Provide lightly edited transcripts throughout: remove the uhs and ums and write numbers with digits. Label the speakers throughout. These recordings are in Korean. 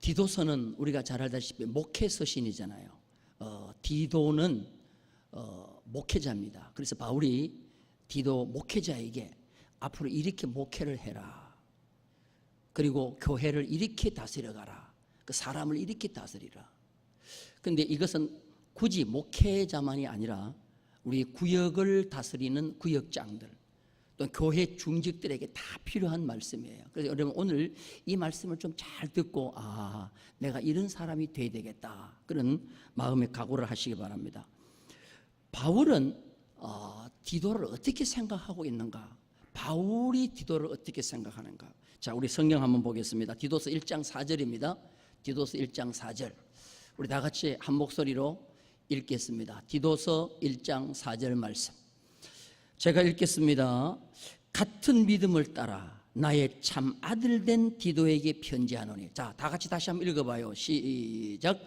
Speaker 1: 디도서는 우리가 잘 알다시피 목회 서신이잖아요. 디도는 목회자입니다. 그래서 바울이 디도 목회자에게 앞으로 이렇게 목회를 해라. 그리고 교회를 이렇게 다스려가라. 그 사람을 이렇게 다스리라. 그런데 이것은 굳이 목회자만이 아니라 우리 구역을 다스리는 구역장들, 또 교회 중직들에게 다 필요한 말씀이에요. 그래서 여러분 오늘 이 말씀을 좀 잘 듣고 내가 이런 사람이 돼야 되겠다, 그런 마음의 각오를 하시기 바랍니다. 바울은 디도를 어떻게 생각하고 있는가? 바울이 디도를 어떻게 생각하는가? 자, 우리 성경 한번 보겠습니다. 디도서 1장 4절입니다. 디도서 1장 4절. 우리 다 같이 한 목소리로 읽겠습니다. 디도서 1장 4절 말씀. 제가 읽겠습니다. 같은 믿음을 따라 나의 참 아들 된 디도에게 편지하노니. 자, 다 같이 다시 한번 읽어봐요. 시작.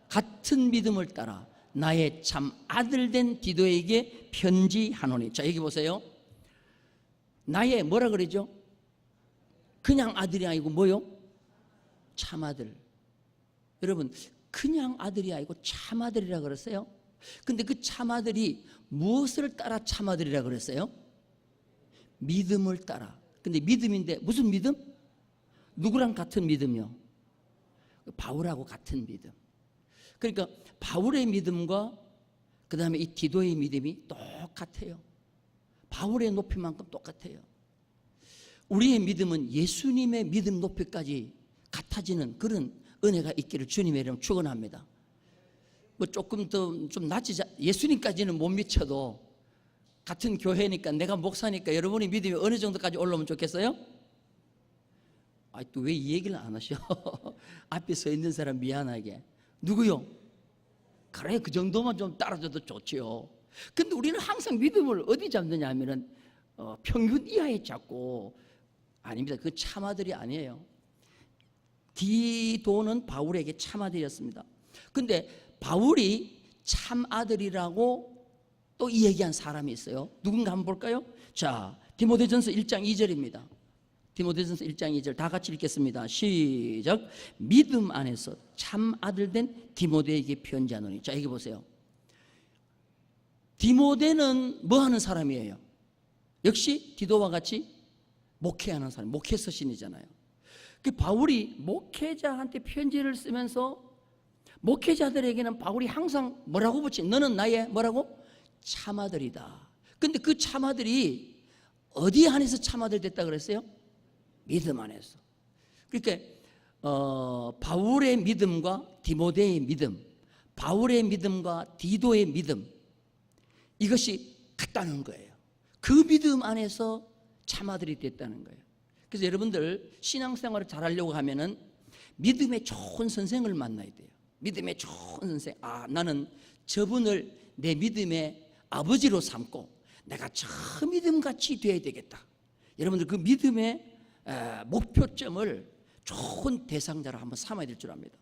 Speaker 1: 같은 믿음을 따라 나의 참 아들 된 디도에게 편지하노니. 자, 여기 보세요. 나의 뭐라 그러죠? 그냥 아들이 아니고 뭐요? 참 아들. 여러분, 그냥 아들이 아니고 참 아들이라 그랬어요. 근데 그 참 아들이 무엇을 따라 참 아들이라 그랬어요? 믿음을 따라. 근데 믿음인데 무슨 믿음? 누구랑 같은 믿음이요? 바울하고 같은 믿음. 그러니까 바울의 믿음과 그 다음에 이 디도의 믿음이 똑같아요. 바울의 높이만큼 똑같아요. 우리의 믿음은 예수님의 믿음 높이까지 같아지는 그런 은혜가 있기를 주님의 이름 축원합니다. 뭐 조금 더 좀 낮지, 예수님까지는 못 미쳐도 같은 교회니까, 내가 목사니까 여러분의 믿음이 어느 정도까지 올라오면 좋겠어요? 또 왜 이 얘기를 안 하셔? 앞에 서 있는 사람 미안하게. 누구요? 그래, 그 정도만 좀 따라줘도 좋지요. 근데 우리는 항상 믿음을 어디 잡느냐 하면은 평균 이하에 잡고. 아닙니다. 그 참아들이 아니에요. 디도는 바울에게 참아들이었습니다. 근데 바울이 참아들이라고 또 이 얘기한 사람이 있어요. 누군가 한번 볼까요? 자, 디모데전서 1장 2절입니다. 디모데전서 1장 2절 다 같이 읽겠습니다. 시작. 믿음 안에서 참아들 된 디모데에게 편지하노니. 자, 여기 보세요. 디모데는 뭐 하는 사람이에요? 역시 디도와 같이 목회하는 사람, 목회 서신이잖아요. 그 바울이 목회자한테 편지를 쓰면서 목회자들에게는 바울이 항상 뭐라고 붙이? 너는 나의 뭐라고? 참아들이다. 근데 그 참아들이 어디 안에서 참아들 됐다 그랬어요? 믿음 안에서. 그러니까 바울의 믿음과 디모데의 믿음, 바울의 믿음과 디도의 믿음, 이것이 같다는 거예요. 그 믿음 안에서 참아들이 됐다는 거예요. 그래서 여러분들 신앙생활을 잘하려고 하면은 믿음의 좋은 선생을 만나야 돼요. 믿음의 좋은 선생. 나는 저분을 내 믿음의 아버지로 삼고 내가 저 믿음같이 돼야 되겠다. 여러분들 그 믿음의 목표점을 좋은 대상자로 한번 삼아야 될 줄 압니다.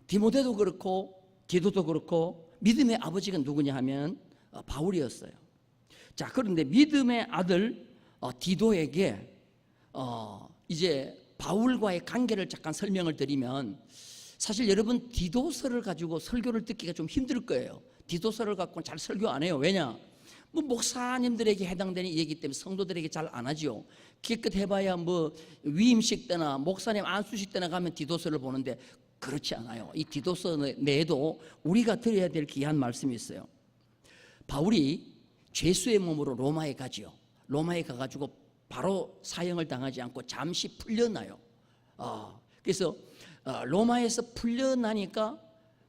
Speaker 1: 디모데도 그렇고 디도도 그렇고 믿음의 아버지가 누구냐 하면 바울이었어요. 자, 그런데 믿음의 아들 디도에게 이제 바울과의 관계를 잠깐 설명을 드리면, 사실 여러분 디도서를 가지고 설교를 듣기가 좀 힘들 거예요. 디도서를 갖고는 잘 설교 안 해요. 왜냐? 뭐 목사님들에게 해당되는 얘기 때문에 성도들에게 잘 안 하죠. 기껏 해봐야 뭐 위임식 때나 목사님 안수식 때나 가면 디도서를 보는데, 그렇지 않아요. 이 디도서 내에도 우리가 들어야 될 귀한 말씀이 있어요. 바울이 죄수의 몸으로 로마에 가지요. 로마에 가가지고 바로 사형을 당하지 않고 잠시 풀려나요. 그래서 로마에서 풀려나니까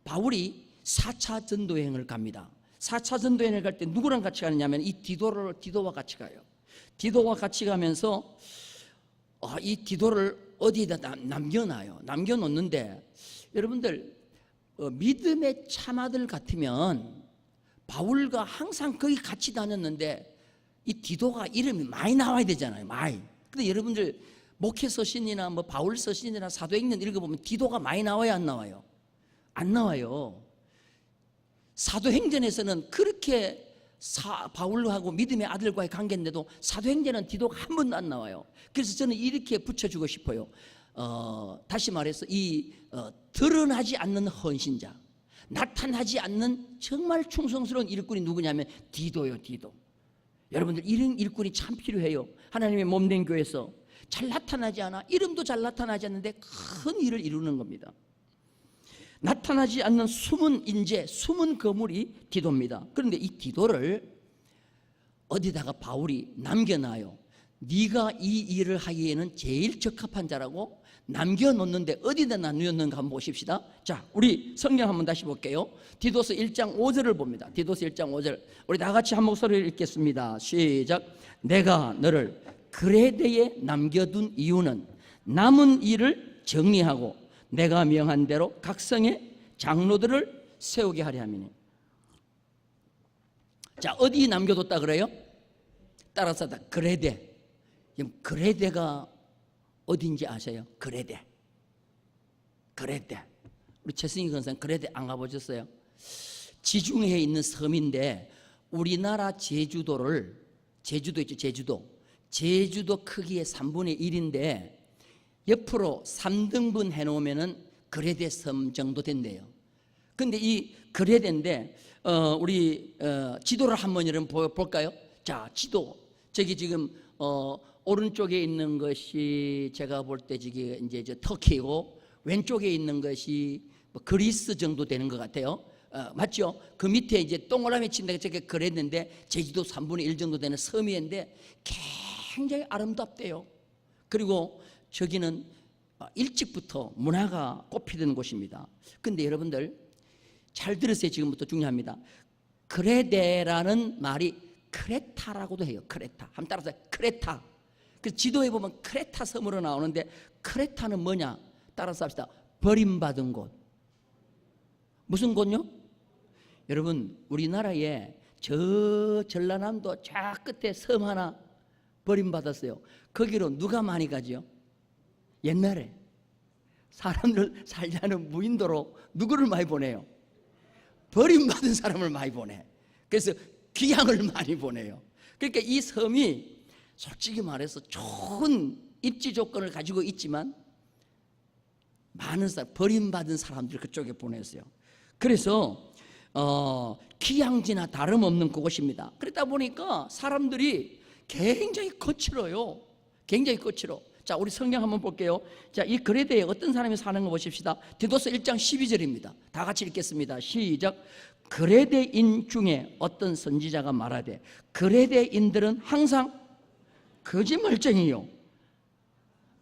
Speaker 1: 바울이 4차 전도여행을 갑니다. 4차 전도여행을 갈 때 누구랑 같이 가느냐면 이 디도와 같이 가요. 디도와 같이 가면서 이 디도를 어디에다 남겨놔요. 남겨놓는데, 여러분들 믿음의 참아들 같으면 바울과 항상 거기 같이 다녔는데 이 디도가 이름이 많이 나와야 되잖아요. 많이. 근데 여러분들 목회 서신이나 뭐 바울 서신이나 사도행전 읽어보면 디도가 많이 나와요, 안 나와요? 안 나와요. 사도행전에서는 그렇게 바울하고 믿음의 아들과의 관계인데도 사도행전은 디도가 한 번도 안 나와요. 그래서 저는 이렇게 붙여주고 싶어요. 다시 말해서 이 드러나지 않는 헌신자, 나타나지 않는 정말 충성스러운 일꾼이 누구냐면 디도요. 디도. 여러분들 이런 일꾼이 참 필요해요. 하나님의 몸된 교회에서 잘 나타나지 않아, 이름도 잘 나타나지 않는데 큰 일을 이루는 겁니다. 나타나지 않는 숨은 인재, 숨은 거물이 디도입니다. 그런데 이 디도를 어디다가 바울이 남겨놔요. 네가 이 일을 하기에는 제일 적합한 자라고 남겨놓는데 어디다 나누었는가 한번 보십시다. 자, 우리 성경 한번 다시 볼게요. 디도서 1장 5절을 봅니다. 디도서 1장 5절, 우리 다 같이 한 목소리를 읽겠습니다. 시작. 내가 너를 그레데에 남겨둔 이유는 남은 일을 정리하고 내가 명한 대로 각 성의 장로들을 세우게 하려 함이니. 자, 어디 남겨뒀다 그래요? 따라서 다 그레데. 그레데가 어딘지 아세요? 그레데. 그레데. 우리 최승희 권사님 그레데 안 가보셨어요? 지중해에 있는 섬인데 우리나라 제주도를, 제주도 있죠, 제주도. 제주도 크기의 3분의 1인데 옆으로 3등분 해놓으면은 그레데 섬 정도 된대요. 근데 이 그레데인데 우리 지도를 한번 여러분 볼까요? 자, 지도. 저기 지금 오른쪽에 있는 것이 제가 볼 때 저기 이제 저 터키고, 왼쪽에 있는 것이 뭐 그리스 정도 되는 것 같아요. 맞죠? 그 밑에 이제 동그라미 친 데가 저게 그랬는데 제주도 3분의 1 정도 되는 섬이었는데 굉장히 아름답대요. 그리고 저기는 일찍부터 문화가 꽃피던 곳입니다. 근데 여러분들 잘 들으세요. 지금부터 중요합니다. 그레데라는 말이 크레타라고도 해요. 크레타. 한번 따라서 크레타. 그 지도에 보면 크레타 섬으로 나오는데 크레타는 뭐냐? 따라서 합시다. 버림받은 곳. 무슨 곳요? 여러분, 우리나라에 저 전라남도 저 끝에 섬 하나 버림받았어요. 거기로 누가 많이 가죠? 옛날에 사람들 살자는 무인도로 누구를 많이 보내요? 버림받은 사람을 많이 보내. 그래서 귀향을 많이 보내요. 그러니까 이 섬이 솔직히 말해서 좋은 입지 조건을 가지고 있지만 많은 사람, 버림받은 사람들을 그쪽에 보냈어요. 그래서 귀향지나 다름없는 그곳입니다. 그러다 보니까 사람들이 굉장히 거칠어요. 굉장히 거칠어. 자, 우리 성경 한번 볼게요. 자, 이 그레데에 어떤 사람이 사는 거 보십시다. 디도서 1장 12절입니다. 다 같이 읽겠습니다. 시작. 그레데인 중에 어떤 선지자가 말하되 그레데인들은 항상 거짓말쟁이요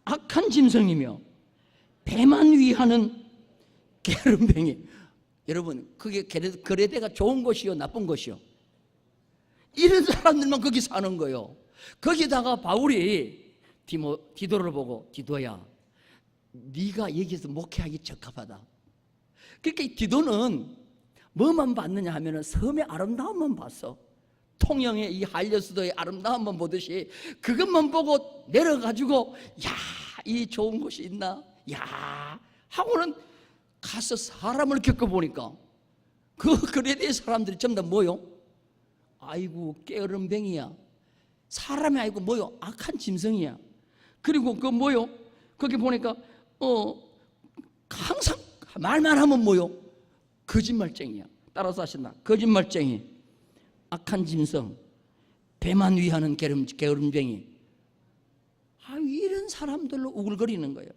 Speaker 1: 악한 짐승이며 배만 위하는 게으름뱅이. 여러분, 그게 그레데가 좋은 곳이요 나쁜 곳이요? 이런 사람들만 거기 사는 거예요. 거기다가 바울이 디도를 보고, 디도야, 네가 여기서 목회하기 적합하다. 그러니까 이 디도는 뭐만 봤느냐 하면은 섬의 아름다움만 봤어. 통영의 이 한려수도의 아름다움만 보듯이 그것만 보고 내려가지고, 야, 이 좋은 곳이 있나? 야, 하고는 가서 사람을 겪어보니까 그 그레데 사람들이 전부 다 뭐요? 아이고, 게으름뱅이야. 사람이 아니고 뭐요? 악한 짐승이야. 그리고 그 뭐요? 거기 보니까 항상 말만 하면 뭐요? 거짓말쟁이야. 따라서 하신다. 거짓말쟁이, 악한 짐승, 배만 위하는 게으름뱅이. 이런 사람들로 우글거리는 거예요.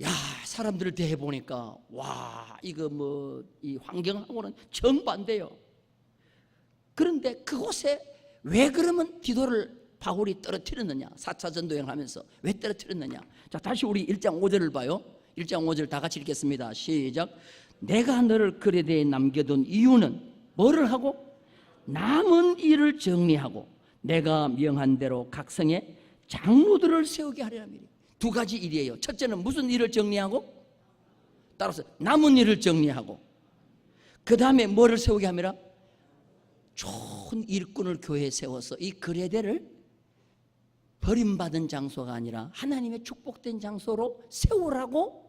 Speaker 1: 야, 사람들을 대해 보니까 와, 이거 뭐 이 환경하고는 정반대요. 그런데 그곳에 왜 그러면 디도를 바울이 떨어뜨렸느냐? 4차 전도여행 하면서 왜 떨어뜨렸느냐? 자, 다시 우리 1장 5절을 봐요. 1장 5절 다 같이 읽겠습니다. 시작. 내가 너를 그레데에 남겨둔 이유는 뭐를 하고? 남은 일을 정리하고 내가 명한 대로 각 성에 장로들을 세우게 하려 함이니. 두 가지 일이에요. 첫째는 무슨 일을 정리하고? 따라서 남은 일을 정리하고, 그 다음에 뭐를 세우게 함이라? 좋은 일꾼을 교회에 세워서 이 그레데를 버림받은 장소가 아니라 하나님의 축복된 장소로 세우라고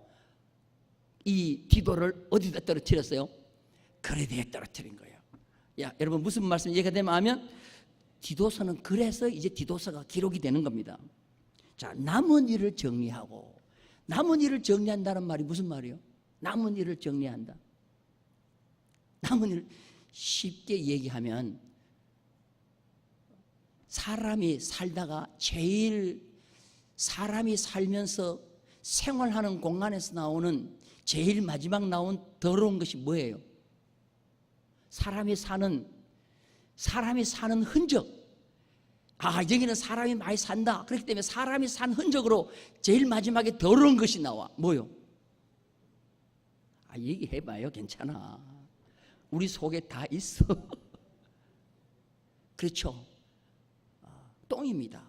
Speaker 1: 이 디도를 어디다 떨어뜨렸어요? 그레데에 떨어뜨린 거예요. 야, 여러분, 무슨 말씀 이해가 되면 하면 디도서는 그래서 이제 디도서가 기록이 되는 겁니다. 자, 남은 일을 정리하고. 남은 일을 정리한다는 말이 무슨 말이에요? 남은 일을 정리한다. 남은 일 쉽게 얘기하면 사람이 살다가 제일 사람이 살면서 생활하는 공간에서 나오는 제일 마지막 나온 더러운 것이 뭐예요? 사람이 사는 흔적. 아, 여기는 사람이 많이 산다. 그렇기 때문에 사람이 산 흔적으로 제일 마지막에 더러운 것이 나와. 뭐요? 아, 얘기해봐요. 괜찮아. 우리 속에 다 있어. 그렇죠? 똥입니다.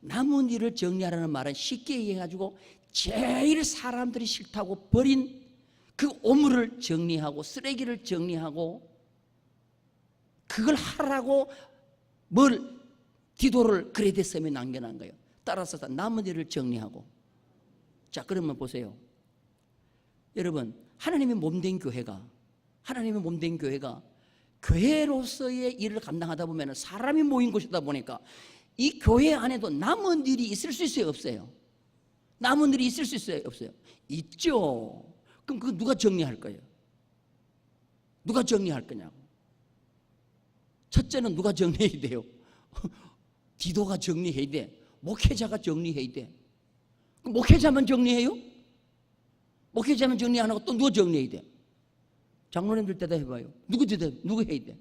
Speaker 1: 남은 일을 정리하라는 말은 쉽게 얘기해가지고 제일 사람들이 싫다고 버린 그 오물을 정리하고 쓰레기를 정리하고 그걸 하라고 디도를 그레데섬에 남겨놓은 거예요. 따라서 남은 일을 정리하고. 자, 그러면 보세요. 여러분, 하나님의 몸된 교회가 교회로서의 일을 감당하다 보면 사람이 모인 곳이다 보니까 이 교회 안에도 남은 일이 있을 수 있어요, 없어요? 남은 일이 있을 수 있어요, 없어요? 있죠. 그럼 그거 누가 정리할 거예요? 누가 정리할 거냐고. 첫째는 누가 정리해야 돼요? 디도가 정리해야 돼. 목회자가 정리해야 돼. 그럼 목회자만 정리해요? 목회자만 정리 안 하고 또 누가 정리해야 돼? 장로님들 대답해봐요. 누구 해야 돼?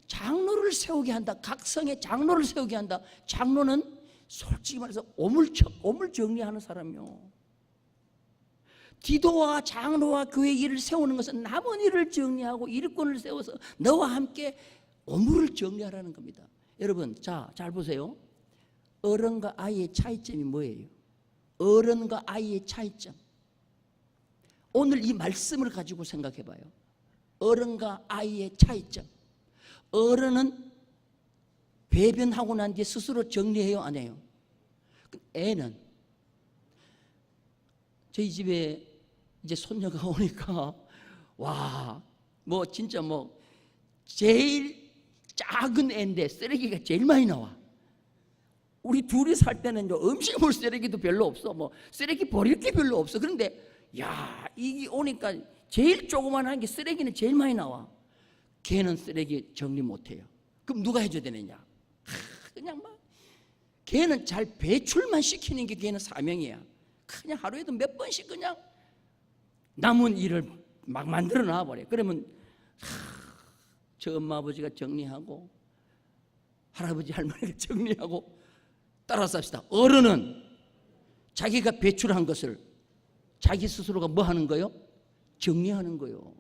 Speaker 1: 장로를 세우게 한다. 각 성에 장로를 세우게 한다. 장로는 솔직히 말해서 오물 정리하는 사람이요. 디도와 장로와 교회 일을 세우는 것은 남은 일을 정리하고 일꾼을 세워서 너와 함께 오물을 정리하라는 겁니다. 여러분, 자, 잘 보세요. 어른과 아이의 차이점이 뭐예요? 어른과 아이의 차이점. 오늘 이 말씀을 가지고 생각해 봐요. 어른과 아이의 차이점. 어른은 배변하고 난 뒤에 스스로 정리해요, 안 해요? 애는 저희 집에 이제 손녀가 오니까 진짜 제일 작은 애인데 쓰레기가 제일 많이 나와. 우리 둘이 살 때는 음식물 쓰레기도 별로 없어. 쓰레기 버릴 게 별로 없어. 그런데 이게 오니까 제일 조그만한 게 쓰레기는 제일 많이 나와. 걔는 쓰레기 정리 못해요. 그럼 누가 해줘야 되느냐? 그냥 걔는 잘 배출만 시키는 게 걔는 사명이야. 그냥 하루에도 몇 번씩 그냥 남은 일을 막 만들어 놔버려. 그러면 저 엄마 아버지가 정리하고 할아버지 할머니가 정리하고. 따라서 합시다. 어른은 자기가 배출한 것을 자기 스스로가 뭐 하는 거요? 정리하는 거요.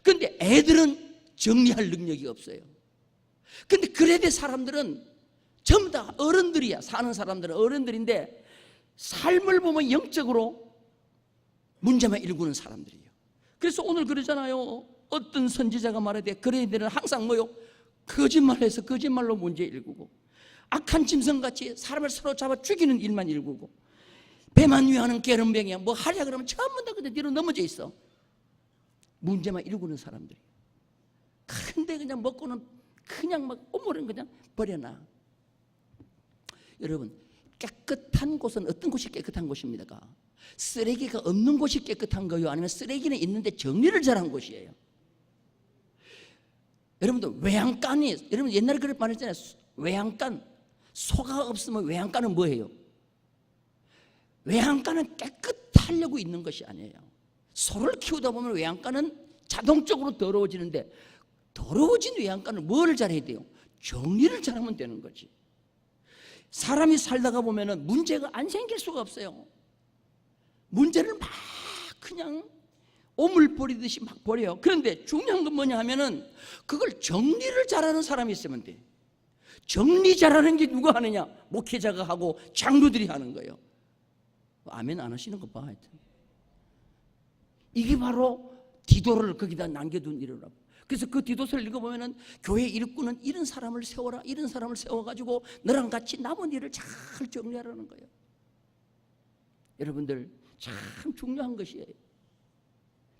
Speaker 1: 그런데 애들은 정리할 능력이 없어요. 근데 그래도 사람들은 전부 다 어른들이야. 사는 사람들은 어른들인데 삶을 보면 영적으로 문제만 일구는 사람들이에요. 그래서 오늘 그러잖아요. 어떤 선지자가 말하되 그런 애들은 항상 뭐요? 거짓말해서 거짓말로 문제 일구고 악한 짐승같이 사람을 서로 잡아 죽이는 일만 일구고 배만 위하는 게으름뱅이야. 하려 그러면 전부 다 그대 뒤로 넘어져 있어. 문제만 일구는 사람들이에요. 근데 그냥 먹고는 그냥 오물은 그냥 버려놔. 여러분, 깨끗한 곳은 어떤 곳이 깨끗한 곳입니까? 쓰레기가 없는 곳이 깨끗한 거요? 아니면 쓰레기는 있는데 정리를 잘한 곳이에요? 여러분들 외양간이, 여러분 옛날에 그런 말 했잖아요. 외양간, 소가 없으면 외양간은 뭐예요? 외양간은 깨끗하려고 있는 것이 아니에요. 소를 키우다 보면 외양간은 자동적으로 더러워지는데 더러워진 외양간을 뭐를 잘해야 돼요? 정리를 잘하면 되는 거지. 사람이 살다가 보면은 문제가 안 생길 수가 없어요. 문제를 막 그냥 오물 버리듯이 막 버려요. 그런데 중요한 건 뭐냐 하면은 그걸 정리를 잘하는 사람이 있으면 돼. 정리 잘하는 게 누가 하느냐? 목회자가 하고 장로들이 하는 거예요. 아멘 안 하시는 거 봐. 하여튼. 이게 바로 디도를 거기다 남겨둔 일이라고. 그래서 그 디도서를 읽어보면은 교회 일꾼은 이런 사람을 세워라. 이런 사람을 세워가지고 너랑 같이 남은 일을 잘 정리하라는 거예요. 여러분들 참 중요한 것이에요.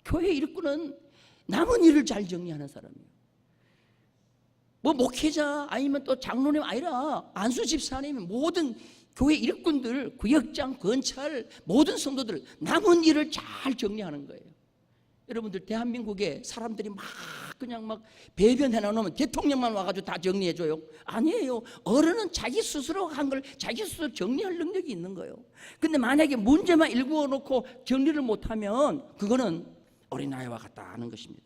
Speaker 1: 교회 일꾼은 남은 일을 잘 정리하는 사람이에요. 뭐 목회자 아니면 또 장로님 아니라 안수 집사님, 모든 교회 일꾼들, 구역장, 건찰, 모든 성도들 남은 일을 잘 정리하는 거예요. 여러분들 대한민국에 사람들이 막 그냥 막 배변해 놓으면 대통령만 와가지고 다 정리해줘요? 아니에요. 어른은 자기 스스로 한 걸 자기 스스로 정리할 능력이 있는 거예요. 근데 만약에 문제만 일구어 놓고 정리를 못하면 그거는 어린아이와 같다 하는 것입니다.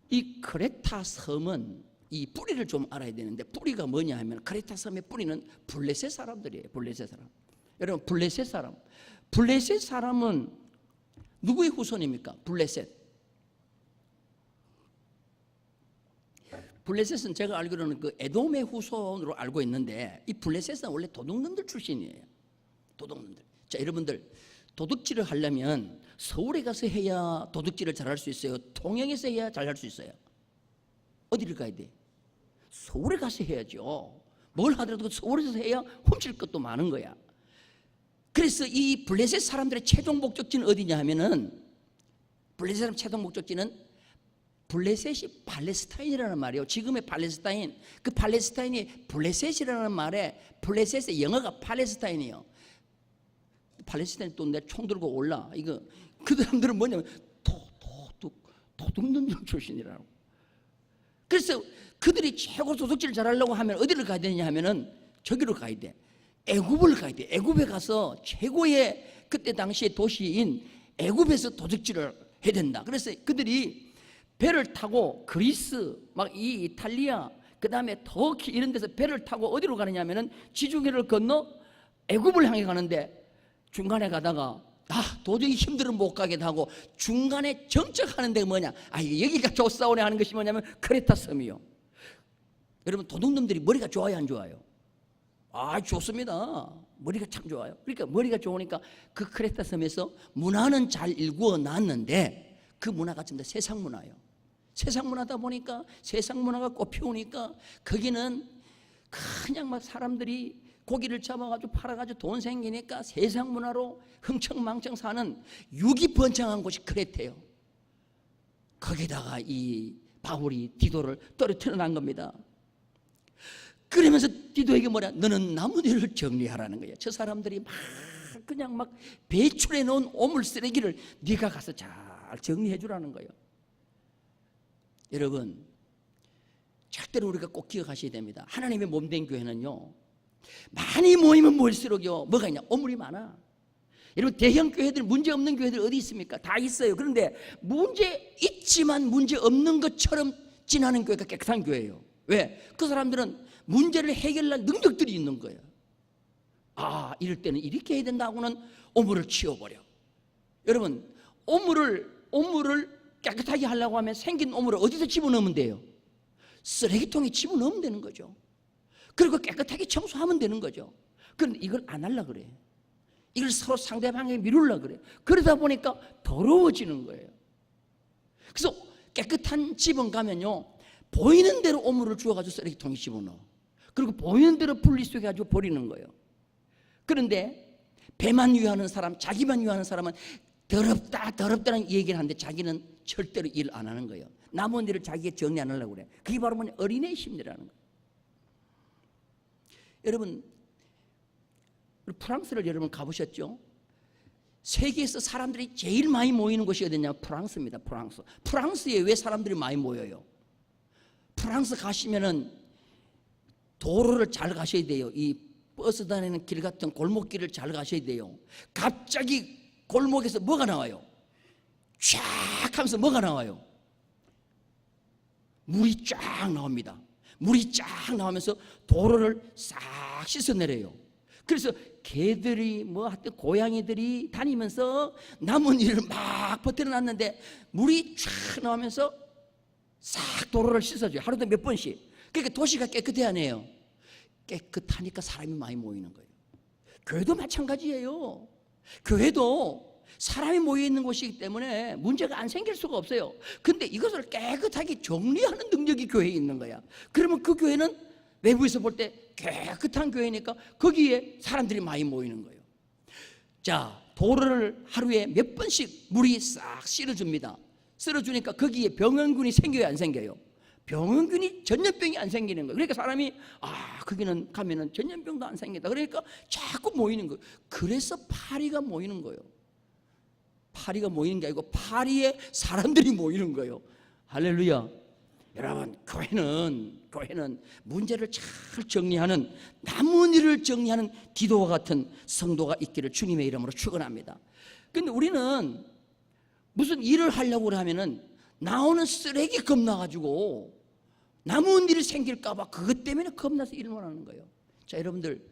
Speaker 1: 이 크레타 섬은 이 뿌리를 좀 알아야 되는데, 뿌리가 뭐냐 하면 크레타 섬의 뿌리는 블레셋 사람들이에요. 블레셋 사람. 여러분, 블레셋 사람. 블레셋 사람은 누구의 후손입니까? 블레셋. 블레셋은 제가 알기로는 그 에돔의 후손으로 알고 있는데, 이 블레셋은 원래 도둑놈들 출신이에요. 도둑놈들. 자, 여러분들, 도둑질을 하려면 서울에 가서 해야 도둑질을 잘할 수 있어요? 통영에서 해야 잘할 수 있어요? 어디를 가야 돼? 서울에 가서 해야죠. 뭘 하더라도 서울에서 해야 훔칠 것도 많은 거야. 그래서 이 블레셋 사람들의 최종 목적지는 어디냐 하면은, 블레셋 사람 최종 목적지는 블레셋이 팔레스타인이라는 말이에요. 지금의 팔레스타인, 그 팔레스타인이 블레셋이라는 말에, 블레셋의 영어가 팔레스타인이에요. 팔레스타인 또 내 총 들고 올라. 이거 그 사람들은 뭐냐면 도둑놈들 출신이라고. 그래서 그들이 최고 도둑질을 잘하려고 하면 어디를 가야 되냐 하면은 저기로 가야 돼. 애굽을 가야 돼. 애굽에 가서 최고의 그때 당시의 도시인 애굽에서 도둑질을 해야 된다. 그래서 그들이 배를 타고 그리스, 막 이 이탈리아, 그 다음에 터키 이런 데서 배를 타고 어디로 가느냐 하면은 지중해를 건너 애굽을 향해 가는데, 중간에 가다가 도저히 힘들면 못 가게 하고 중간에 정착하는 데가 뭐냐, 여기가 좋사오네 하는 것이 뭐냐면 크레타 섬이요. 여러분, 도둑놈들이 머리가 좋아요, 안 좋아요? 좋습니다. 머리가 참 좋아요. 그러니까 머리가 좋으니까 그 크레타 섬에서 문화는 잘 일구어 놨는데, 그 문화가 전부 다 세상 문화예요. 세상 문화다 보니까, 세상 문화가 꽃피우니까 거기는 그냥 막 사람들이 고기를 잡아가지고 팔아가지고 돈 생기니까 세상 문화로 흥청망청 사는 유기번창한 곳이 크레테예요. 거기다가 이 바울이 디도를 떨어뜨려 난 겁니다. 그러면서 디도에게 뭐냐, 너는 남은 일을 정리하라는 거예요. 저 사람들이 막 그냥 막 배출해 놓은 오물 쓰레기를 네가 가서 잘 정리해 주라는 거예요. 여러분, 절대로 우리가 꼭 기억하셔야 됩니다. 하나님의 몸된 교회는요, 많이 모이면 모일수록요, 뭐가 있냐, 오물이 많아. 여러분, 대형 교회들, 문제 없는 교회들 어디 있습니까? 다 있어요. 그런데 문제 있지만 문제 없는 것처럼 지나는 교회가 깨끗한 교회예요. 왜? 그 사람들은 문제를 해결할 능력들이 있는 거예요. 이럴 때는 이렇게 해야 된다고는 오물을 치워버려. 여러분, 오물을 깨끗하게 하려고 하면 생긴 오물을 어디서 집어넣으면 돼요? 쓰레기통에 집어넣으면 되는 거죠. 그리고 깨끗하게 청소하면 되는 거죠. 그런데 이걸 안 하려고 그래. 이걸 서로 상대방에게 미루려고 그래. 그러다 보니까 더러워지는 거예요. 그래서 깨끗한 집은 가면요, 보이는 대로 오물을 주워가지고 쓰레기통에 집어넣어. 그리고 보이는 대로 분리수거해가지고 버리는 거예요. 그런데 배만 위하는 사람, 자기만 위하는 사람은 더럽다는 얘기를 하는데 자기는 절대로 일 안 하는 거예요. 남은 일을 자기가 정리 안 하려고 그래. 그게 바로 뭐냐, 어린애의 심리라는 거예요. 여러분, 프랑스를 여러분 가보셨죠? 세계에서 사람들이 제일 많이 모이는 곳이 어디냐? 프랑스입니다. 프랑스에 왜 사람들이 많이 모여요? 프랑스 가시면은 도로를 잘 가셔야 돼요. 이 버스 다니는 길 같은 골목길을 잘 가셔야 돼요. 갑자기 골목에서 뭐가 나와요? 쫙 하면서 뭐가 나와요? 물이 쫙 나옵니다. 물이 쫙 나오면서 도로를 싹 씻어내려요. 그래서 개들이 하여튼 고양이들이 다니면서 남은 일을 막 버텨놨는데 물이 쫙 나오면서 싹 도로를 씻어줘요. 하루도 몇 번씩. 그러니까 도시가 깨끗해야 하네요. 깨끗하니까 사람이 많이 모이는 거예요. 교회도 마찬가지예요. 교회도 사람이 모여있는 곳이기 때문에 문제가 안 생길 수가 없어요. 근데 이것을 깨끗하게 정리하는 능력이 교회에 있는 거야. 그러면 그 교회는 외부에서 볼 때 깨끗한 교회니까 거기에 사람들이 많이 모이는 거예요. 자, 도로를 하루에 몇 번씩 물이 싹 쓸어줍니다. 쓸어주니까 거기에 병원군이 생겨요, 안 생겨요? 병원균이 전염병이 안 생기는 거예요. 그러니까 사람이 거기는 가면은 전염병도 안 생긴다. 그러니까 자꾸 모이는 거예요. 그래서 파리가 모이는 거예요. 파리가 모이는 게 아니고 파리에 사람들이 모이는 거예요. 할렐루야. 여러분, 교회는 문제를 잘 정리하는, 남은 일을 정리하는 디도와 같은 성도가 있기를 주님의 이름으로 축원합니다. 근데 우리는 무슨 일을 하려고 하면은 나오는 쓰레기 겁나가지고 남은 일이 생길까봐 그것 때문에 겁나서 일을 못하는 거예요. 자, 여러분들,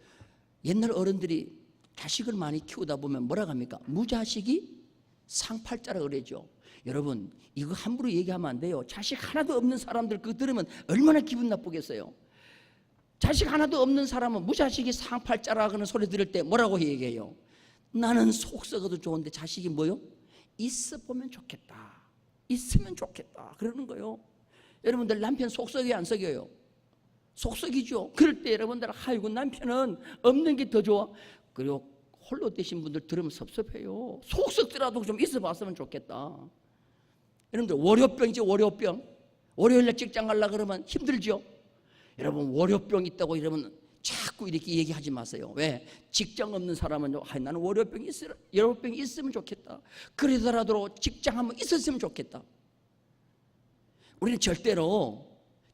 Speaker 1: 옛날 어른들이 자식을 많이 키우다 보면 뭐라고 합니까? 무자식이 상팔자라 그러죠. 여러분, 이거 함부로 얘기하면 안 돼요. 자식 하나도 없는 사람들 그거 들으면 얼마나 기분 나쁘겠어요. 자식 하나도 없는 사람은 무자식이 상팔자라는 소리 들을 때 뭐라고 얘기해요? 나는 속 썩어도 좋은데 자식이 뭐요? 있어 보면 좋겠다, 있으면 좋겠다 그러는 거예요. 여러분들, 남편 속 썩여요, 안 썩여요? 속 썩이죠. 그럴 때 여러분들, 아이고 남편은 없는 게 더 좋아. 그리고 홀로 되신 분들 들으면 섭섭해요. 속 썩더라도 좀 있어 봤으면 좋겠다. 여러분들, 월요병이죠. 월요병. 월요일날 직장 가려고 그러면 힘들죠. 여러분, 월요병 있다고 이러면 자꾸 이렇게 얘기하지 마세요. 왜? 직장 없는 사람은 나는 월요병이 있으면 좋겠다. 그러더라도 직장 한번 있었으면 좋겠다. 우리는 절대로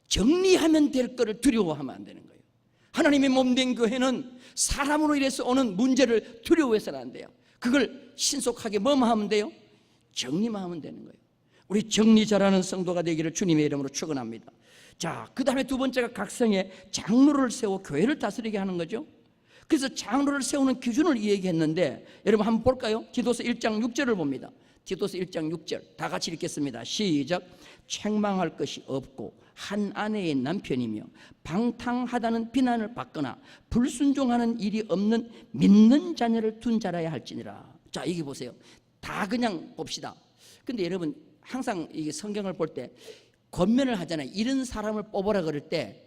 Speaker 1: 정리하면 될 거를 두려워하면 안 되는 거예요. 하나님의 몸된 교회는 사람으로 인해서 오는 문제를 두려워해서는 안 돼요. 그걸 신속하게 뭐만 하면 돼요? 정리만 하면 되는 거예요. 우리 정리 잘하는 성도가 되기를 주님의 이름으로 축원합니다. 자, 그 다음에 두 번째가 각성의 장로를 세워 교회를 다스리게 하는 거죠. 그래서 장로를 세우는 기준을 얘기했는데, 여러분 한번 볼까요? 디도서 1장 6절을 봅니다. 디도서 1장 6절 다 같이 읽겠습니다. 시작. 책망할 것이 없고 한 아내의 남편이며 방탕하다는 비난을 받거나 불순종하는 일이 없는 믿는 자녀를 둔 자라야 할지니라. 자, 이게 보세요. 다 그냥 봅시다. 근데 여러분, 항상 이게 성경을 볼 때 권면을 하잖아요. 이런 사람을 뽑으라 그럴 때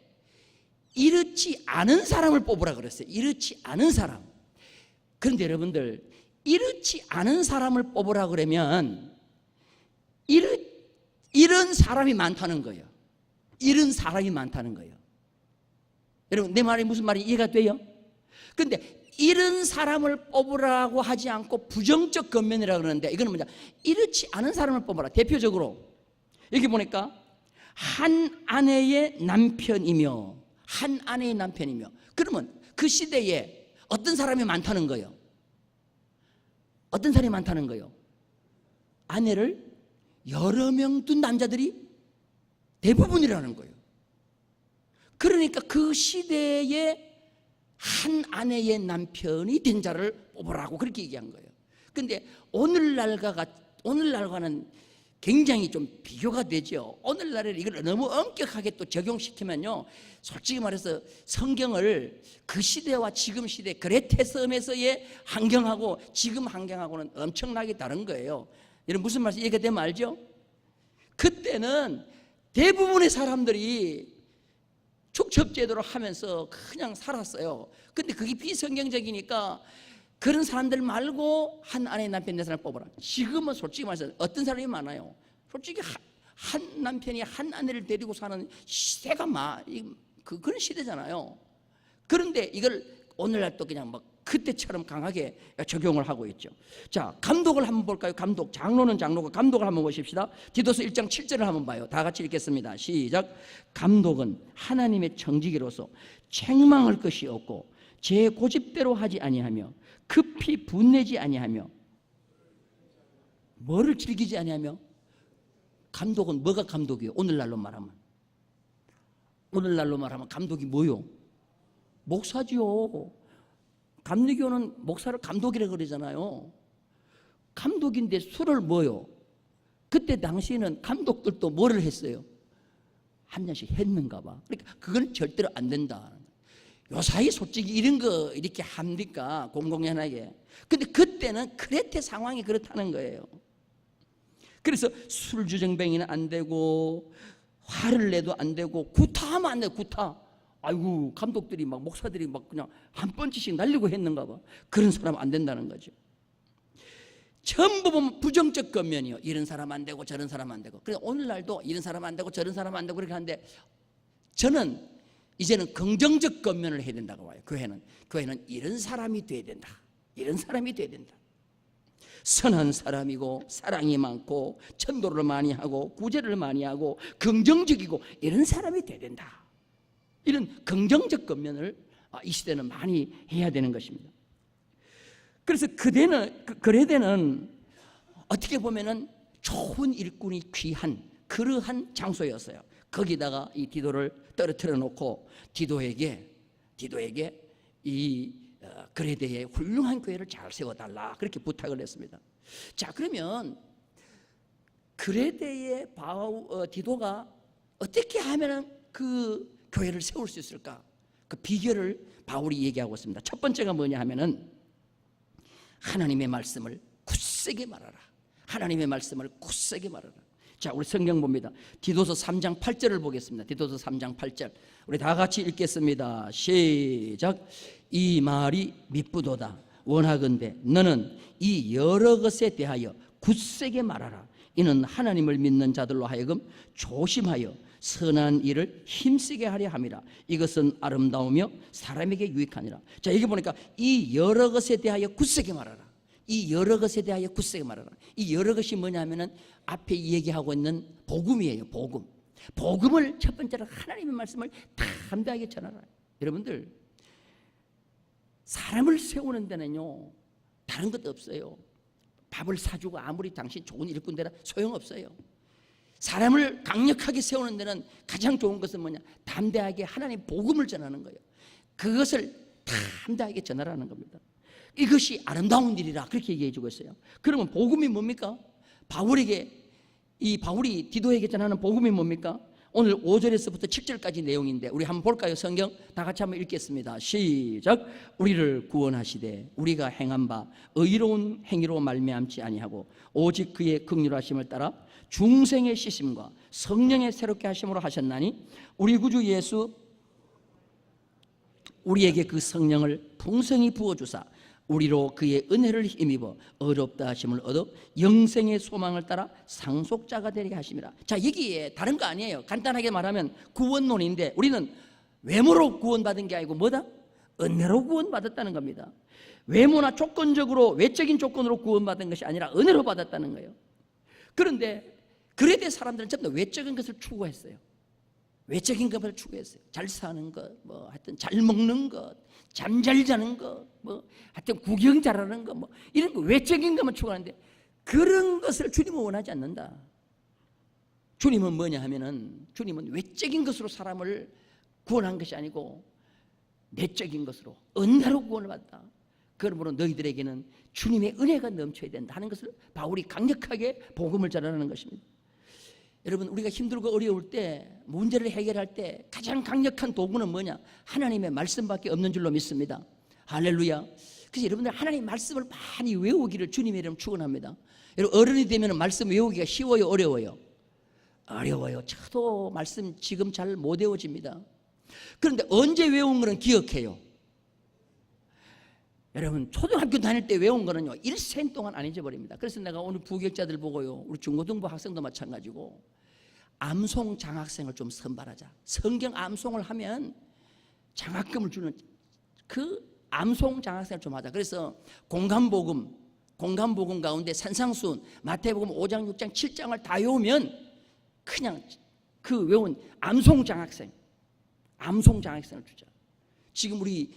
Speaker 1: 이렇지 않은 사람을 뽑으라 그랬어요. 이렇지 않은 사람. 그런데 여러분들, 이렇지 않은 사람을 뽑으라 그러면 이런 사람이 많다는 거예요. 이런 사람이 많다는 거예요. 여러분, 내 말이 무슨 말이 이해가 돼요? 그런데 이런 사람을 뽑으라고 하지 않고 부정적 권면이라고 그러는데, 이거는 뭐냐? 이렇지 않은 사람을 뽑아라. 대표적으로 여기 보니까 한 아내의 남편이며, 한 아내의 남편이며, 그러면 그 시대에 어떤 사람이 많다는 거예요? 어떤 사람이 많다는 거예요? 아내를 여러 명 둔 남자들이 대부분이라는 거예요. 그러니까 그 시대에 한 아내의 남편이 된 자를 뽑으라고 그렇게 얘기한 거예요. 근데 오늘날과는 굉장히 좀 비교가 되죠. 오늘날에 이걸 너무 엄격하게 또 적용시키면요, 솔직히 말해서 성경을 그 시대와 지금 시대, 그레테 섬에서의 환경하고 지금 환경하고는 엄청나게 다른 거예요. 여러분, 무슨 말씀 이해가 되면 알죠? 그때는 대부분의 사람들이 축첩제도를 하면서 그냥 살았어요. 근데 그게 비성경적이니까 그런 사람들 말고 한 아내의 남편 내 사람을 뽑아라. 지금은 솔직히 말해서 어떤 사람이 많아요? 솔직히 한 남편이 한 아내를 데리고 사는 시대가 그런 시대잖아요. 그런데 이걸 오늘날 또 그냥 막 그때처럼 강하게 적용을 하고 있죠. 자, 감독을 한번 볼까요? 감독, 장로는 장로고 감독을 한번 보십시다. 디도서 1장 7절을 한번 봐요. 다 같이 읽겠습니다. 시작. 감독은 하나님의 청지기로서 책망할 것이 없고 제 고집대로 하지 아니하며 급히 분내지 아니하며. 뭐를 즐기지 아니하며? 감독은 뭐가 감독이에요? 오늘날로 말하면 감독이 뭐요? 목사지요. 감리교는 목사를 감독이라고 그러잖아요. 감독인데 술을 뭐요? 그때 당시에는 감독들도 뭐를 했어요? 한 잔씩 했는가 봐. 그러니까 그건 절대로 안 된다. 요사이 솔직히 이런 거 이렇게 합니까? 공공연하게. 근데 그때는 크레테 상황이 그렇다는 거예요. 그래서 술주정뱅이는 안 되고 화를 내도 안 되고 구타하면 안 돼요. 구타. 아이고, 감독들이 막 목사들이 막 그냥 한 번씩 날리고 했는가 봐. 그런 사람 안 된다는 거죠. 전부 보면 부정적 겉면이요. 이런 사람 안 되고 저런 사람 안 되고. 그래서 오늘날도 이런 사람 안 되고 저런 사람 안 되고 그렇게 하는데, 저는 이제는 긍정적 겉면을 해야 된다고 봐요. 교회는 이런 사람이 돼야 된다. 이런 사람이 돼야 된다. 선한 사람이고 사랑이 많고 전도를 많이 하고 구제를 많이 하고 긍정적이고 이런 사람이 돼야 된다. 이런 긍정적 겉면을 이 시대는 많이 해야 되는 것입니다. 그래서 그레데는 어떻게 보면은 좋은 일꾼이 귀한 그러한 장소였어요. 거기다가 이 디도를 떨어뜨려 놓고 디도에게 이 그레데의 훌륭한 교회를 잘 세워달라 그렇게 부탁을 했습니다. 자, 그러면 그레데의 디도가 어떻게 하면 그 교회를 세울 수 있을까? 그 비결을 바울이 얘기하고 있습니다. 첫 번째가 뭐냐 하면은 하나님의 말씀을 굳세게 말하라. 하나님의 말씀을 굳세게 말하라. 자, 우리 성경 봅니다. 디도서 3장 8절을 보겠습니다. 디도서 3장 8절 우리 다 같이 읽겠습니다. 시작. 이 말이 미쁘도다. 원하건대 너는 이 여러 것에 대하여 굳세게 말하라. 이는 하나님을 믿는 자들로 하여금 조심하여 선한 일을 힘쓰게 하려 함이라. 이것은 아름다우며 사람에게 유익하니라. 자, 여기 보니까 이 여러 것에 대하여 굳세게 말하라. 이 여러 것에 대하여 굳세게 말하라. 이 여러 것이 뭐냐면은 앞에 얘기하고 있는 복음이에요. 복음을 첫 번째로 하나님의 말씀을 담대하게 전하라. 여러분들, 사람을 세우는 데는요 다른 것도 없어요. 밥을 사주고 아무리 당신 좋은 일꾼 되라 소용없어요. 사람을 강력하게 세우는 데는 가장 좋은 것은 뭐냐? 담대하게 하나님 복음을 전하는 거예요. 그것을 담대하게 전하라는 겁니다. 이것이 아름다운 일이라 그렇게 얘기해 주고 있어요. 그러면 복음이 뭡니까? 바울이 디도에게 전하는 복음이 뭡니까? 오늘 5절에서부터 7절까지 내용인데 우리 한번 볼까요? 성경 다 같이 한번 읽겠습니다. 시작. 우리를 구원하시되 우리가 행한 바 의로운 행위로 말미암지 아니하고 오직 그의 긍휼하심을 따라 중생의 씻음과 성령의 새롭게 하심으로 하셨나니 우리 구주 예수 우리에게 그 성령을 풍성히 부어주사 우리로 그의 은혜를 힘입어 어렵다 하심을 얻어 영생의 소망을 따라 상속자가 되게 하심이라. 자, 여기에 다른 거 아니에요. 간단하게 말하면 구원론인데 우리는 외모로 구원받은 게 아니고 뭐다? 은혜로 구원받았다는 겁니다. 외모나 조건적으로 외적인 조건으로 구원받은 것이 아니라 은혜로 받았다는 거예요. 그런데 그레데 사람들은 전부 다 외적인 것을 추구했어요. 외적인 것을 추구했어요. 잘 사는 것, 뭐 하여튼 잘 먹는 것, 잠 잘 자는 것, 뭐 하여튼 구경 잘하는 것, 뭐 이런 거 외적인 것만 추구하는데 그런 것을 주님은 원하지 않는다. 주님은 뭐냐 하면은 주님은 외적인 것으로 사람을 구원한 것이 아니고 내적인 것으로 은혜로 구원을 받다. 그러므로 너희들에게는 주님의 은혜가 넘쳐야 된다 하는 것을 바울이 강력하게 복음을 전하는 것입니다. 여러분, 우리가 힘들고 어려울 때 문제를 해결할 때 가장 강력한 도구는 뭐냐? 하나님의 말씀밖에 없는 줄로 믿습니다. 할렐루야. 그래서 여러분들 하나님의 말씀을 많이 외우기를 주님의 이름 축원합니다. 여러분, 어른이 되면 말씀 외우기가 쉬워요, 어려워요? 어려워요. 저도 말씀 지금 잘 못 외워집니다. 그런데 언제 외운 거는 기억해요. 여러분, 초등학교 다닐 때 외운 거는요 일생 동안 안 잊어버립니다. 그래서 내가 오늘 부교육자들 보고요, 우리 중고등부 학생도 마찬가지고 암송 장학생을 좀 선발하자. 성경 암송을 하면 장학금을 주는 그 암송 장학생을 좀 하자. 그래서 공감복음 가운데 산상수훈, 마태복음 5장, 6장, 7장을 다 외우면 그냥 그 외운 암송 장학생을 주자. 지금 우리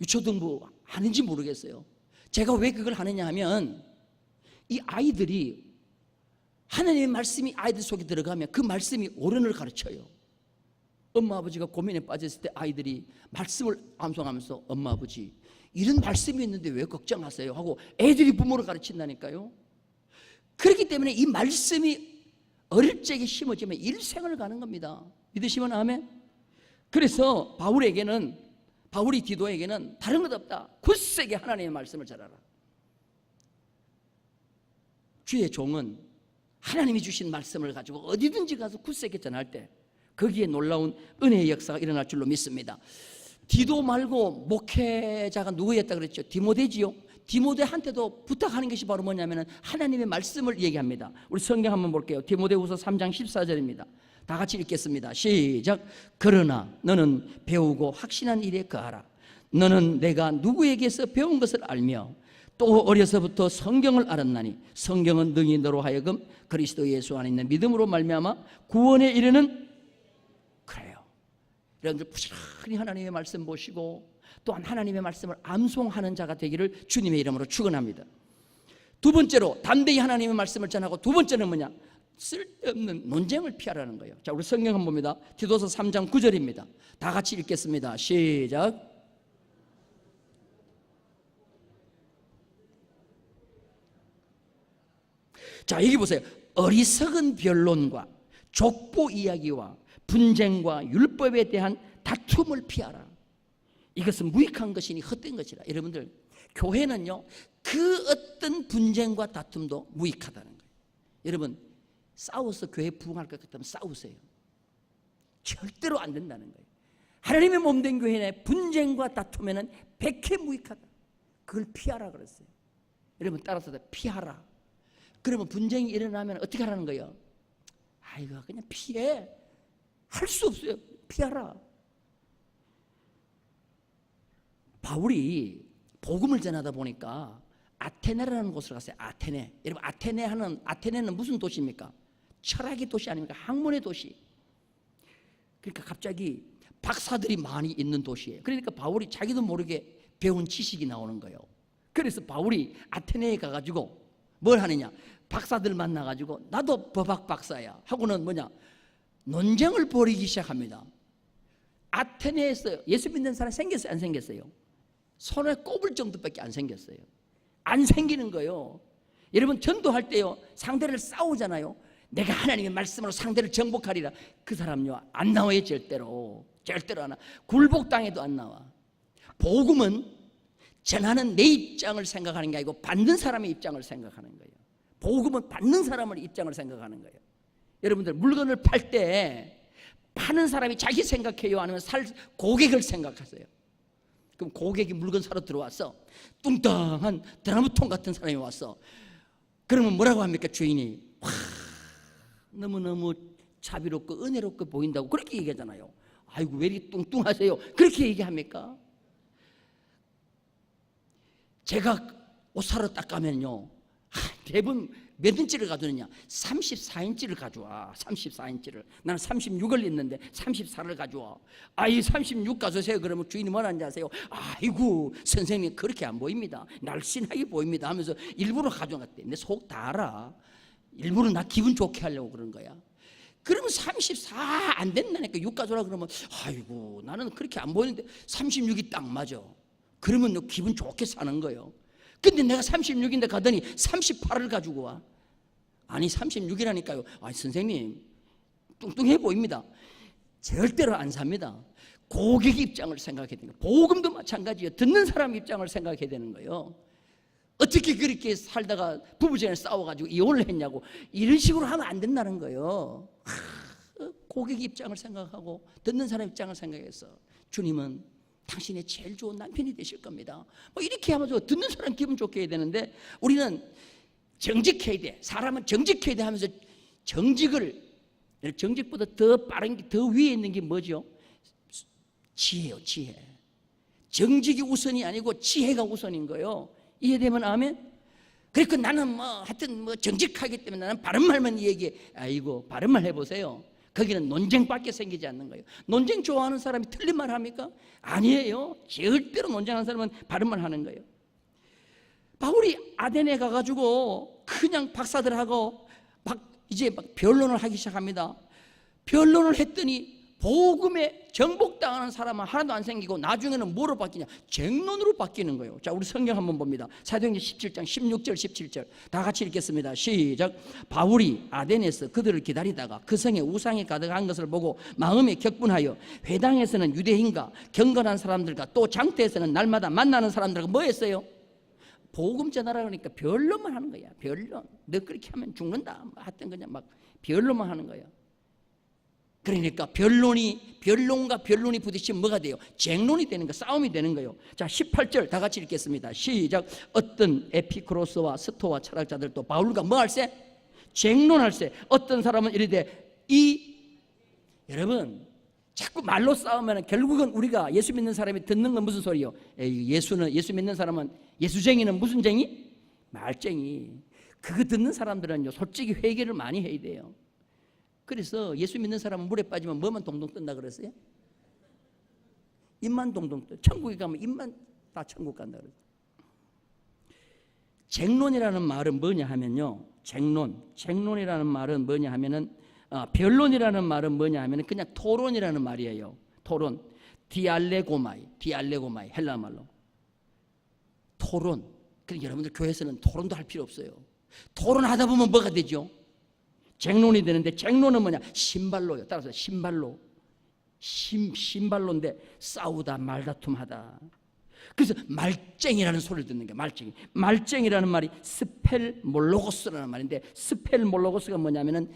Speaker 1: 유초등부 하는지 모르겠어요. 제가 왜 그걸 하느냐 하면 이 아이들이 하나님의 말씀이 아이들 속에 들어가면 그 말씀이 어른을 가르쳐요. 엄마 아버지가 고민에 빠졌을 때 아이들이 말씀을 암송하면서 엄마 아버지 이런 말씀이 있는데 왜 걱정하세요? 하고 애들이 부모를 가르친다니까요. 그렇기 때문에 이 말씀이 어릴 적에 심어지면 일생을 가는 겁니다. 믿으시면 아멘. 그래서 바울이 디도에게는 다른 것 없다. 굳세게 하나님의 말씀을 전하라. 주의 종은 하나님이 주신 말씀을 가지고 어디든지 가서 굳세게 전할 때 거기에 놀라운 은혜의 역사가 일어날 줄로 믿습니다. 디도 말고 목회자가 누구였다 그랬죠? 디모데지요. 디모데한테도 부탁하는 것이 바로 뭐냐면 하나님의 말씀을 얘기합니다. 우리 성경 한번 볼게요. 디모데후서 3장 14절입니다. 다 같이 읽겠습니다. 시작. 그러나 너는 배우고 확신한 일에 거하라. 너는 내가 누구에게서 배운 것을 알며 또 어려서부터 성경을 알았나니 성경은 능히 너로 하여금 그리스도 예수 안에 있는 믿음으로 말미암아 구원에 이르는. 그래요. 여러분들 부지런히 하나님의 말씀 보시고 또한 하나님의 말씀을 암송하는 자가 되기를 주님의 이름으로 축원합니다. 두 번째로 담대히 하나님의 말씀을 전하고, 두 번째는 뭐냐? 쓸데없는 논쟁을 피하라는 거예요. 자, 우리 성경 한번 봅니다. 디도서 3장 9절입니다. 다 같이 읽겠습니다. 시작. 자, 여기 보세요. 어리석은 변론과 족보 이야기와 분쟁과 율법에 대한 다툼을 피하라. 이것은 무익한 것이니 헛된 것이라. 여러분들, 교회는요, 그 어떤 분쟁과 다툼도 무익하다는 거예요. 여러분, 싸워서 교회 부흥할 것 같으면 싸우세요. 절대로 안 된다는 거예요. 하나님의 몸된 교회 내 분쟁과 다투면은 백해 무익하다. 그걸 피하라 그랬어요. 여러분, 따라서 피하라. 그러면 분쟁이 일어나면 어떻게 하라는 거예요? 아이고, 그냥 피해. 할 수 없어요. 피하라. 바울이 복음을 전하다 보니까 아테네라는 곳을 갔어요. 아테네. 여러분, 아테네는 무슨 도시입니까? 철학의 도시 아닙니까? 학문의 도시. 그러니까 갑자기 박사들이 많이 있는 도시예요. 그러니까 바울이 자기도 모르게 배운 지식이 나오는 거예요. 그래서 바울이 아테네에 가가지고 뭘 하느냐? 박사들 만나가지고 나도 법학 박사야 하고는 뭐냐? 논쟁을 벌이기 시작합니다. 아테네에서 예수 믿는 사람 생겼어요? 안 생겼어요? 손에 꼽을 정도밖에 안 생겼어요. 안 생기는 거예요. 여러분, 전도할 때요, 상대를 싸우잖아요. 내가 하나님의 말씀으로 상대를 정복하리라. 그 사람요, 안 나와요. 절대로 안 나와. 굴복당해도 안 나와. 복음은 전하는 내 입장을 생각하는 게 아니고 받는 사람의 입장을 생각하는 거예요. 복음은 받는 사람의 입장을 생각하는 거예요. 여러분들, 물건을 팔 때 파는 사람이 자기 생각해요? 아니면 살 고객을 생각하세요? 그럼 고객이 물건 사러 들어왔어. 뚱뚱한 드나무통 같은 사람이 왔어. 그러면 뭐라고 합니까? 주인이 너무너무 자비롭고 은혜롭고 보인다고 그렇게 얘기하잖아요. 아이고, 왜 이렇게 뚱뚱하세요? 그렇게 얘기합니까? 제가 옷 사러 딱 가면요, 대부분 몇 인치를 가져오느냐? 34인치를 가져와. 34인치를. 나는 36을 입는데 34를 가져와. 이 36 가져오세요. 그러면 주인이 뭐라는지 아세요? 아이고, 선생님 그렇게 안 보입니다. 날씬하게 보입니다 하면서 일부러 가져갔대. 내 속 다 알아. 일부러 나 기분 좋게 하려고 그런 거야. 그러면 34 안 된다니까. 6 가져오라 그러면 아이고, 나는 그렇게 안 보이는데 36이 딱 맞아. 그러면 너 기분 좋게 사는 거예요. 근데 내가 36인데 가더니 38을 가지고 와. 아니, 36이라니까요. 선생님 뚱뚱해 보입니다. 절대로 안 삽니다. 고객 입장을 생각해야 되는 거예요. 복음도 마찬가지예요. 듣는 사람 입장을 생각해야 되는 거예요. 어떻게 그렇게 살다가 부부간에 싸워가지고 이혼을 했냐고. 이런 식으로 하면 안 된다는 거예요. 고객 입장을 생각하고 듣는 사람 입장을 생각해서 주님은 당신의 제일 좋은 남편이 되실 겁니다. 뭐 이렇게 하면서 듣는 사람 기분 좋게 해야 되는데, 우리는 정직해야 돼. 사람은 정직해야 돼 하면서 정직보다 더 빠른 게, 더 위에 있는 게 뭐죠? 지혜요, 지혜. 정직이 우선이 아니고 지혜가 우선인 거예요. 이해되면 아멘? 그러니까 나는 하여튼 정직하기 때문에 나는 바른 말만 얘기해. 아이고, 바른 말 해보세요. 거기는 논쟁밖에 생기지 않는 거예요. 논쟁 좋아하는 사람이 틀린 말 합니까? 아니에요. 절대로 논쟁하는 사람은 바른 말 하는 거예요. 바울이 아테네에 가가지고 그냥 박사들하고 이제 변론을 하기 시작합니다. 변론을 했더니 복음에 정복당하는 사람은 하나도 안 생기고 나중에는 뭐로 바뀌냐? 쟁론으로 바뀌는 거예요. 자, 우리 성경 한번 봅니다. 사도행전 17장 16절 17절 다 같이 읽겠습니다. 시작. 바울이 아테네에서 그들을 기다리다가 그 성에 우상이 가득한 것을 보고 마음에 격분하여 회당에서는 유대인과 경건한 사람들과 또 장터에서는 날마다 만나는 사람들과 뭐 했어요? 복음 전하라 그러니까 변론만 하는 거야. 변론. 너 그렇게 하면 죽는다. 하여튼 그냥 막 변론만 하는 거야. 그러니까 변론과 변론이 부딪히면 뭐가 돼요? 쟁론이 되는 거, 싸움이 되는 거예요. 자, 18절 다 같이 읽겠습니다. 시작. 어떤 에피크로스와 스토아 철학자들도 바울과 뭐 할세? 쟁론할세. 어떤 사람은 이르되 여러분 자꾸 말로 싸우면 결국은 우리가 예수 믿는 사람이 듣는 건 무슨 소리요? 예수 믿는 사람은, 예수쟁이는 무슨 쟁이? 말쟁이. 그거 듣는 사람들은요 솔직히 회개를 많이 해야 돼요. 그래서 예수 믿는 사람은 물에 빠지면 뭐만 동동 뜬다 그랬어요? 입만 동동 떠. 천국에 가면 입만 다 천국 간다 그랬어요. 쟁론이라는 말은 뭐냐 하면요, 쟁론이라는 말은 뭐냐 하면은 변론이라는 말은 뭐냐 하면은 그냥 토론이라는 말이에요. 토론. 디알레고마이 헬라 말로 토론. 그러니까 여러분들 교회에서는 토론도 할 필요 없어요. 토론하다 보면 뭐가 되죠? 쟁론이 되는데, 쟁론은 뭐냐? 신발로요. 따라서 신발로인데 싸우다 말다툼하다. 그래서 말쟁이라는 소리를 듣는 게 말쟁이라는 말이 스펠몰로고스라는 말인데, 스펠몰로고스가 뭐냐면은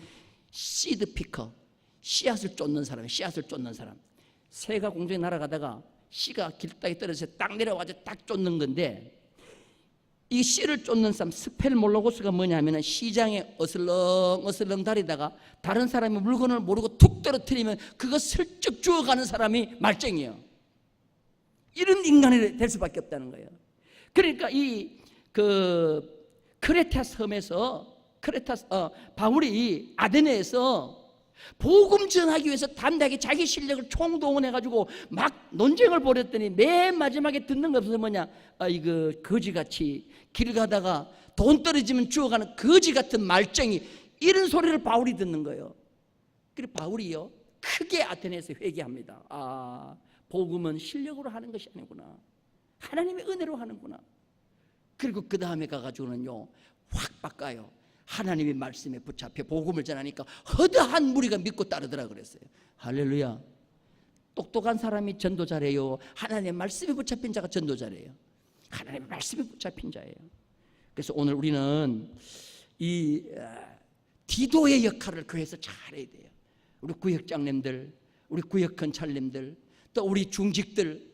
Speaker 1: 씨드 피커, 씨앗을 쫓는 사람. 새가 공중에 날아가다가 씨가 길딱이 떨어져서 딱 내려와서 딱 쫓는 건데, 이 씨를 쫓는 사람, 스펠몰로고스가 뭐냐면은 시장에 어슬렁 다리다가 다른 사람이 물건을 모르고 툭 떨어뜨리면 그거 슬쩍 주워가는 사람이 말쟁이에요. 이런 인간이 될 수밖에 없다는 거예요. 그러니까 크레타 섬에서 바울이 아데네에서 복음 전하기 위해서 단단하게 자기 실력을 총동원해가지고 막 논쟁을 벌였더니 맨 마지막에 듣는 거 없어서 뭐냐, 이거 거지같이 길 가다가 돈 떨어지면 주워가는 거지 같은 말쟁이, 이런 소리를 바울이 듣는 거예요. 그래서 바울이요 크게 아테네에서 회개합니다. 복음은 실력으로 하는 것이 아니구나, 하나님의 은혜로 하는구나. 그리고 그 다음에 가가지고는요 확 바꿔요. 하나님의 말씀에 붙잡혀 복음을 전하니까 허다한 무리가 믿고 따르더라 그랬어요. 할렐루야. 똑똑한 사람이 전도 잘해요? 하나님의 말씀에 붙잡힌 자가 전도 잘해요? 하나님의 말씀에 붙잡힌 자예요. 그래서 오늘 우리는 이 디도의 역할을 교회에서 잘해야 돼요. 우리 구역장님들, 우리 구역 건찰님들, 또 우리 중직들,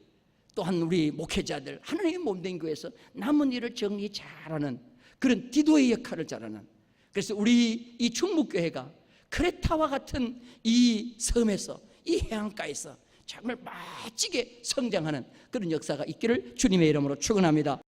Speaker 1: 또한 우리 목회자들, 하나님의 몸된 교회에서 남은 일을 정리 잘하는 그런 디도의 역할을 잘하는, 그래서 우리 이 충북교회가 크레타와 같은 이 섬에서, 이 해안가에서 정말 멋지게 성장하는 그런 역사가 있기를 주님의 이름으로 축원합니다.